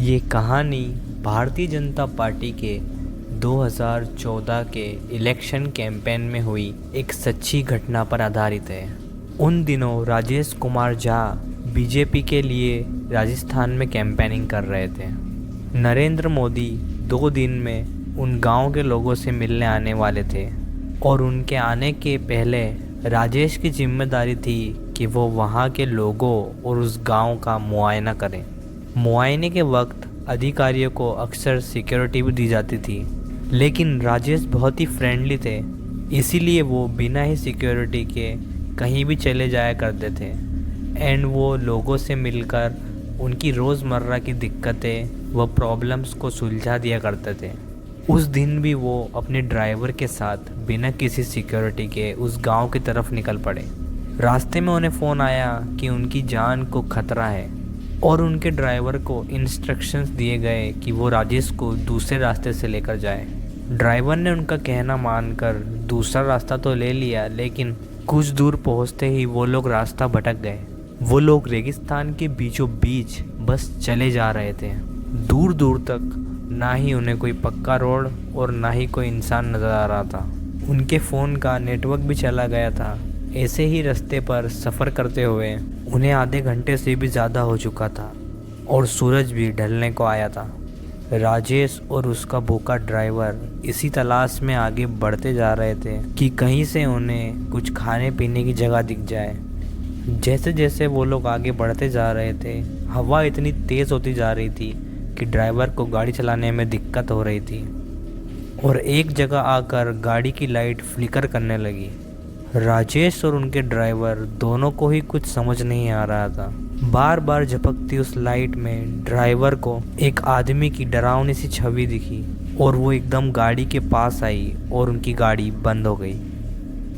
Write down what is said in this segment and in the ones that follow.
ये कहानी भारतीय जनता पार्टी के 2014 के इलेक्शन कैंपेन में हुई एक सच्ची घटना पर आधारित है। उन दिनों राजेश कुमार झा बीजेपी के लिए राजस्थान में कैंपेनिंग कर रहे थे। नरेंद्र मोदी 2 दिन में उन गांव के लोगों से मिलने आने वाले थे और उनके आने के पहले राजेश की जिम्मेदारी थी कि वो वहां के लोगों और उस गांव का मुआयना करें। मुआयने के वक्त अधिकारियों को अक्सर सिक्योरिटी भी दी जाती थी, लेकिन राजेश बहुत ही फ्रेंडली थे, इसीलिए वो बिना ही सिक्योरिटी के कहीं भी चले जाया करते थे एंड वो लोगों से मिलकर उनकी रोज़मर्रा की दिक्कतें व प्रॉब्लम्स को सुलझा दिया करते थे। उस दिन भी वो अपने ड्राइवर के साथ बिना किसी सिक्योरिटी के उस गांव की तरफ निकल पड़े। रास्ते में उन्हें फ़ोन आया कि उनकी जान को खतरा है और उनके ड्राइवर को इंस्ट्रक्शंस दिए गए कि वो राजेश को दूसरे रास्ते से लेकर जाए। ड्राइवर ने उनका कहना मानकर दूसरा रास्ता तो ले लिया, लेकिन कुछ दूर पहुंचते ही वो लोग रास्ता भटक गए। वो लोग रेगिस्तान के बीचों बीच बस चले जा रहे थे। दूर दूर तक ना ही उन्हें कोई पक्का रोड और ना ही कोई इंसान नज़र आ रहा था। उनके फ़ोन का नेटवर्क भी चला गया था। ऐसे ही रास्ते पर सफ़र करते हुए उन्हें आधे घंटे से भी ज़्यादा हो चुका था और सूरज भी ढलने को आया था। राजेश और उसका भूखा ड्राइवर इसी तलाश में आगे बढ़ते जा रहे थे कि कहीं से उन्हें कुछ खाने पीने की जगह दिख जाए। जैसे जैसे वो लोग आगे बढ़ते जा रहे थे, हवा इतनी तेज़ होती जा रही थी कि ड्राइवर को गाड़ी चलाने में दिक्कत हो रही थी और एक जगह आकर गाड़ी की लाइट फ्लिकर करने लगी। राजेश और उनके ड्राइवर दोनों को ही कुछ समझ नहीं आ रहा था। बार बार झपकती उस लाइट में ड्राइवर को एक आदमी की डरावनी सी छवि दिखी और वो एकदम गाड़ी के पास आई और उनकी गाड़ी बंद हो गई।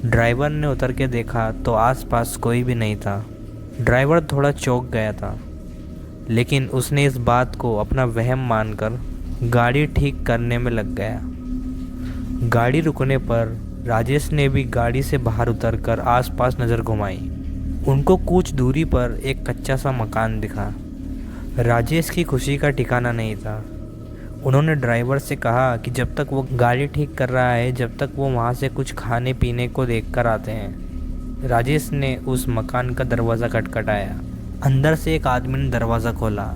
ड्राइवर ने उतर के देखा तो आसपास कोई भी नहीं था। ड्राइवर थोड़ा चौंक गया था, लेकिन उसने इस बात को अपना वहम मानकर गाड़ी ठीक करने में लग गया। गाड़ी रुकने पर राजेश ने भी गाड़ी से बाहर उतरकर आसपास नज़र घुमाई। उनको कुछ दूरी पर एक कच्चा सा मकान दिखा। राजेश की खुशी का ठिकाना नहीं था। उन्होंने ड्राइवर से कहा कि जब तक वो गाड़ी ठीक कर रहा है, जब तक वो वहाँ से कुछ खाने पीने को देख कर आते हैं। राजेश ने उस मकान का दरवाज़ा खटखटाया। अंदर से एक आदमी ने दरवाज़ा खोला।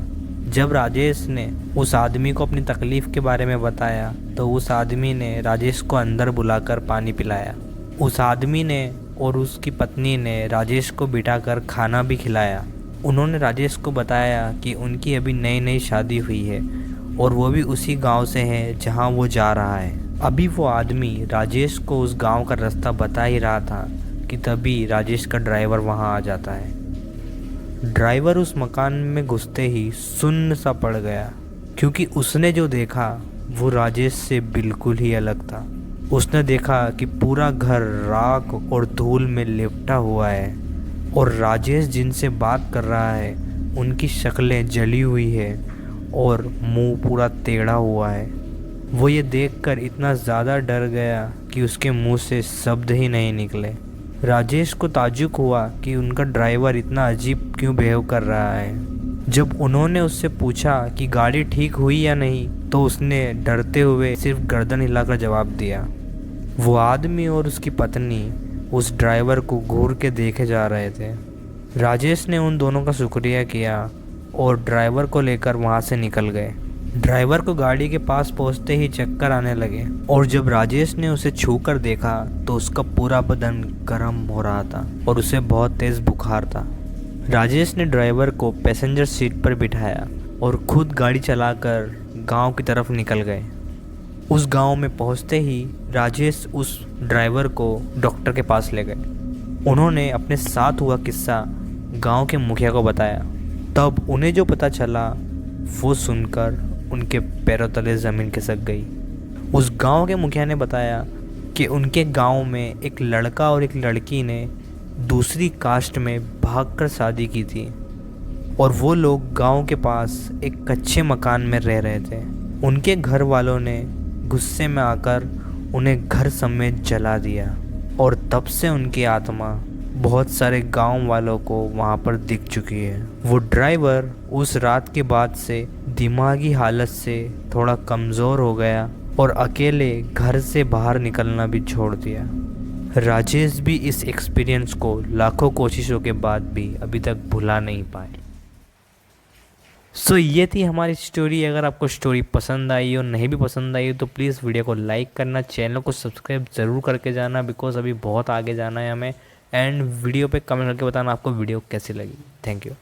जब राजेश ने उस आदमी को अपनी तकलीफ़ के बारे में बताया तो उस आदमी ने राजेश को अंदर बुलाकर पानी पिलाया। उस आदमी ने और उसकी पत्नी ने राजेश को बिठाकर खाना भी खिलाया। उन्होंने राजेश को बताया कि उनकी अभी नई नई शादी हुई है और वो भी उसी गांव से है जहां वो जा रहा है। अभी वो आदमी राजेश को उस गांव का रास्ता बता ही रहा था कि तभी राजेश का ड्राइवर वहां आ जाता है। ड्राइवर उस मकान में घुसते ही सुन्न सा पड़ गया, क्योंकि उसने जो देखा वो राजेश से बिल्कुल ही अलग था। उसने देखा कि पूरा घर राख और धूल में लिपटा हुआ है और राजेश जिनसे बात कर रहा है उनकी शक्लें जली हुई है और मुंह पूरा टेढ़ा हुआ है। वो ये देखकर इतना ज़्यादा डर गया कि उसके मुंह से शब्द ही नहीं निकले। राजेश को ताज्जुब हुआ कि उनका ड्राइवर इतना अजीब क्यों बिहेव कर रहा है। जब उन्होंने उससे पूछा कि गाड़ी ठीक हुई या नहीं, तो उसने डरते हुए सिर्फ गर्दन हिलाकर जवाब दिया। वो आदमी और उसकी पत्नी उस ड्राइवर को घूर के देखे जा रहे थे। राजेश ने उन दोनों का शुक्रिया किया और ड्राइवर को लेकर वहाँ से निकल गए। ड्राइवर को गाड़ी के पास पहुंचते ही चक्कर आने लगे और जब राजेश ने उसे छूकर देखा तो उसका पूरा बदन गर्म हो रहा था और उसे बहुत तेज़ बुखार था। राजेश ने ड्राइवर को पैसेंजर सीट पर बिठाया और खुद गाड़ी चलाकर गांव की तरफ निकल गए। उस गांव में पहुंचते ही राजेश उस ड्राइवर को डॉक्टर के पास ले गए। उन्होंने अपने साथ हुआ किस्सा गांव के मुखिया को बताया। तब उन्हें जो पता चला वो सुनकर उनके पैरों तले ज़मीन खिसक गई। उस गांव के मुखिया ने बताया कि उनके गांव में एक लड़का और एक लड़की ने दूसरी कास्ट में भागकर शादी की थी और वो लोग गांव के पास एक कच्चे मकान में रह रहे थे। उनके घर वालों ने गुस्से में आकर उन्हें घर समेत जला दिया और तब से उनकी आत्मा बहुत सारे गांव वालों को वहां पर दिख चुकी है। वो ड्राइवर उस रात के बाद से दिमागी हालत से थोड़ा कमज़ोर हो गया और अकेले घर से बाहर निकलना भी छोड़ दिया। राजेश भी इस एक्सपीरियंस को लाखों कोशिशों के बाद भी अभी तक भुला नहीं पाए। ये थी हमारी स्टोरी। अगर आपको स्टोरी पसंद आई और नहीं भी पसंद आई तो प्लीज़ वीडियो को लाइक करना, चैनल को सब्सक्राइब ज़रूर करके जाना, बिकॉज अभी बहुत आगे जाना है हमें। एंड वीडियो पे कमेंट करके बताना आपको वीडियो कैसी लगी। Thank you.